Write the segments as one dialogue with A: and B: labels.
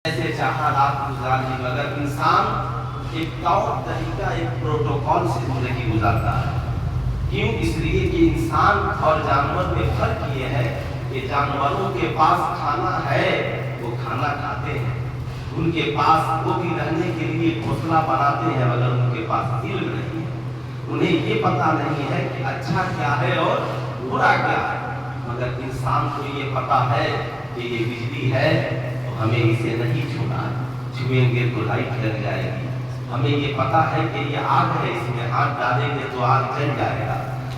A: ایسے چاہا رات گزار لی، مگر انسان ایک طور طریقہ ایک پروٹوکول سے زندگی گزارتا ہے۔ کیوں؟ اس لیے کہ انسان اور جانور میں فرق یہ ہے کہ جانوروں کے پاس کھانا ہے، وہ کھانا کھاتے ہیں، ان کے پاس وہ بھی رہنے کے لیے گھونسلہ بناتے ہیں، مگر ان کے پاس علم نہیں ہے، انہیں یہ پتہ نہیں ہے کہ اچھا کیا ہے اور برا کیا ہے۔ مگر انسان کو یہ پتہ ہے کہ یہ بجلی ہے، ہمیں اسے نہیں چھونا ہے، چھوئیں گے تو لائٹ جل جائے گی۔ ہمیں یہ پتا ہے کہ یہ آگ ہے، اس میں ہاتھ ڈالیں گے تو آگ جل جائے گا۔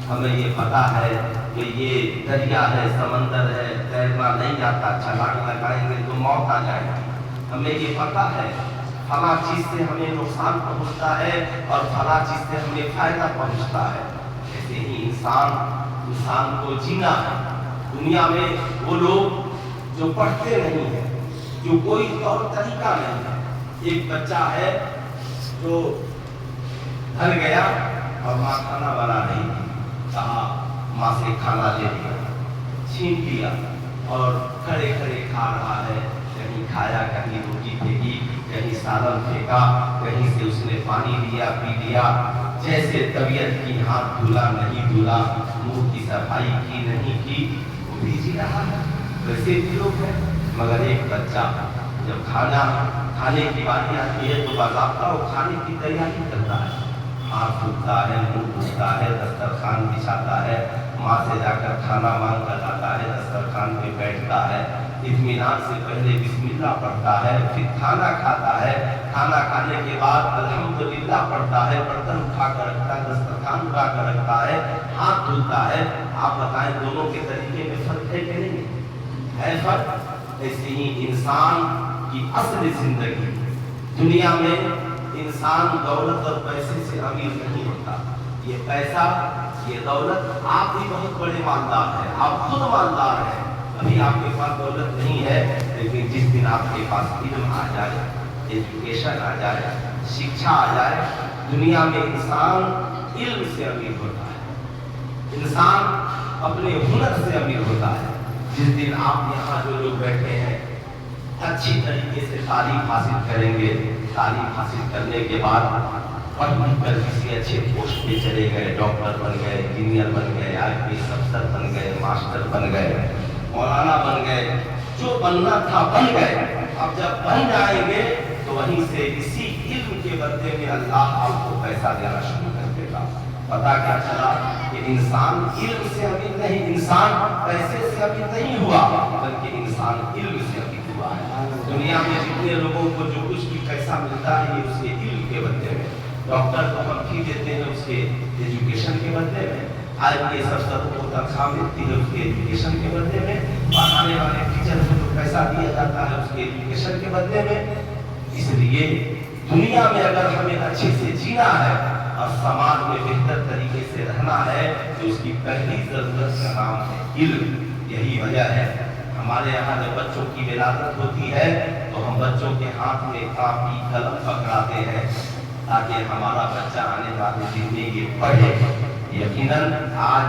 A: ہمیں یہ پتا ہے کہ یہ دریا ہے، سمندر ہے، تیرنا نہیں آتا، چھلانگ لگائیں گے تو موت آ جائے گی۔ ہمیں یہ پتا ہے فلاں چیز سے ہمیں نقصان پہنچتا ہے اور فلاں چیز سے ہمیں فائدہ پہنچتا ہے۔ ایسے ہی انسان کو جینا ہے۔ دنیا میں وہ لوگ جو پڑھتے نہیں ہیں، جو کوئی طور طریقہ نہیں ہے۔ ایک بچہ ہے جو گھر گیا اور ماں کھانا بنا رہی تھی، کہا ماں سے کھانا لے لیا، چھین لیا اور کھڑے کھڑے کھا رہا ہے۔ کہیں کھایا، کہیں روٹی پھینکی، کہیں سالن پھینکا، کہیں سے اس نے پانی لیا، پی لیا، جیسے طبیعت کی، ہاتھ دھلا نہیں دھلا، منہ کی صفائی کی نہیں کی، وہ بھی جی رہا ہے۔ ویسے بھی لوگ ہیں، مگر ایک بچہ جب کھانے کی باری آتی ہے تو باضابطہ وہ کھانے کی تیاری کرتا ہے، ہاتھ دھوتا ہے، منہ دھوتا ہے، دسترخوان بچھاتا ہے، ماں سے جا کر کھانا مانگ کر لاتا ہے، دسترخوان پہ بیٹھتا ہے، اطمینان سے پہلے بسم اللہ پڑھتا ہے، پھر کھانا کھاتا ہے، کھانا کھانے کے بعد الحمدللہ پڑھتا ہے، برتن اٹھا کر رکھتا ہے، دسترخوان اٹھا کر رکھتا ہے، ہاتھ دھوتا ہے۔ آپ بتائیں دونوں کے طریقے میں فرق ہے کہ نہیں ہے؟ فرق۔ ایسے ہی انسان کی اصل زندگی دنیا میں، انسان دولت اور پیسے سے امیر نہیں ہوتا۔ یہ پیسہ، یہ دولت، آپ بھی بہت بڑے مالدار ہیں، آپ خود مالدار ہیں، ابھی آپ کے پاس دولت نہیں ہے، لیکن جس دن آپ کے پاس علم آ جائے، ایجوکیشن آ جائے، شکشا آ جائے، دنیا میں انسان علم سے امیر ہوتا ہے، انسان اپنے ہنر سے امیر ہوتا ہے۔ جس دن آپ یہاں جو لوگ بیٹھے ہیں اچھی طریقے سے تعلیم حاصل کریں گے، تعلیم حاصل کرنے کے بعد پڑھ لکھ کر کسی اچھے پوسٹ پہ چلے گئے، ڈاکٹر بن گئے، انجینئر بن گئے، IPS افسر بن گئے، ماسٹر بن گئے، مولانا بن گئے، جو بننا تھا بن گئے۔ اب جب بن جائیں گے تو وہیں سے اسی علم کے بدلے میں اللہ آپ کو پیسہ دینا شروع کر دے گا۔ پتا کیا چلا کہ انسان علم سے امیر نہیں، انسان پیسے سے امیر نہیں ہوا، بلکہ انسان علم سے امیر ہوا ہے۔ دنیا میں جتنے لوگوں کو جو کچھ بھی پیسہ ملتا ہے یہ اس کے علم کے بدلے میں۔ ڈاکٹر کو ہم فی دیتے ہیں اس کے ایجوکیشن کے بدلے میں، IPS افسروں کو تنخواہ ملتی ہے اس کے ایجوکیشن کے بدلے میں، پڑھانے والے ٹیچر کو جو پیسہ دیا جاتا ہے اس کے ایجوکیشن کے بدلے میں۔ اس لیے دنیا میں اگر ہمیں اچھے سے جینا ہے اور سماج میں بہتر طریقے سے رہنا ہے تو اس کی پہلی ضرورت کا نام ہے علم۔ یہی وجہ ہے ہمارے یہاں جب بچوں کی ولادت ہوتی ہے تو ہم بچوں کے ہاتھ میں کاپی قلم پکڑاتے ہیں تاکہ ہمارا بچہ آنے والے دن میں یہ پڑھے۔ یقیناً آج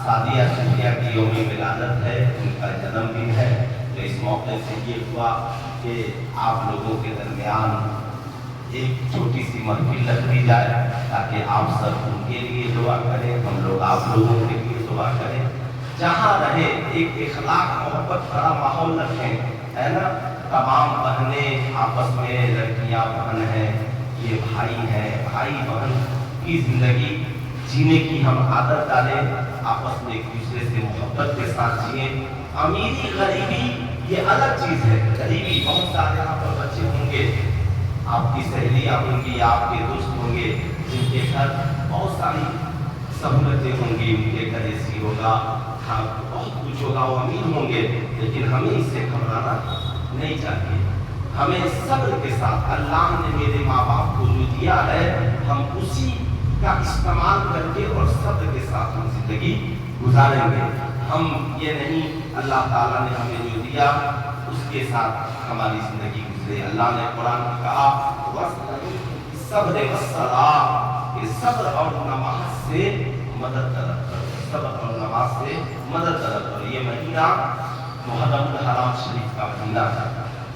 A: سعدیہ صوفیہ کی یوم ولادت ہے، ان کا جنم دن ہے، تو اس موقع سے یہ ہوا کہ آپ لوگوں کے درمیان ایک چھوٹی سی محفل رکھ دی جائے تاکہ آپ سب ان کے لیے دعا کریں، ہم لوگ آپ لوگوں کے لیے دعا کریں۔ جہاں رہے ایک اخلاق محبت بڑا ماحول رکھیں، ہے نا؟ تمام بہنیں آپس میں، لڑکیاں بہن ہیں، یہ بھائی ہیں، بھائی بہن کی زندگی جینے کی ہم عادت ڈالیں، آپس میں ایک دوسرے سے محبت کے ساتھ جئیں۔ امیری غریبی یہ الگ چیز ہے، غریبی بہت سارے یہاں پر بچے ہوں گے، آپ کی سہیلیاں ہوں گی، آپ کے دوست ہوں گے جن کے گھر بہت ساری سہولتیں ہوں گی، ان کے گھر AC ہوگا، بہت کچھ ہوگا، وہ امیر ہوں گے، لیکن ہمیں اس سے گھبرانا نہیں چاہیے۔ ہمیں صبر کے ساتھ، اللہ نے میرے ماں باپ کو جو دیا ہے ہم اسی کا استعمال کر کے اور صبر کے ساتھ ہم زندگی گزاریں گے۔ ہم یہ نہیں اللہ تعالیٰ نے ہمیں جو دیا اس کے ساتھ ہماری زندگی گزرے۔ اللہ نے قرآن میں کہا صبر والصلاۃ، کہ صبر اور نماز سے مدد طلب کرو، صبر اور نماز سے مدد طلب کرو۔ یہ مہینہ محرم الحرام شریف کا مہینہ ہے،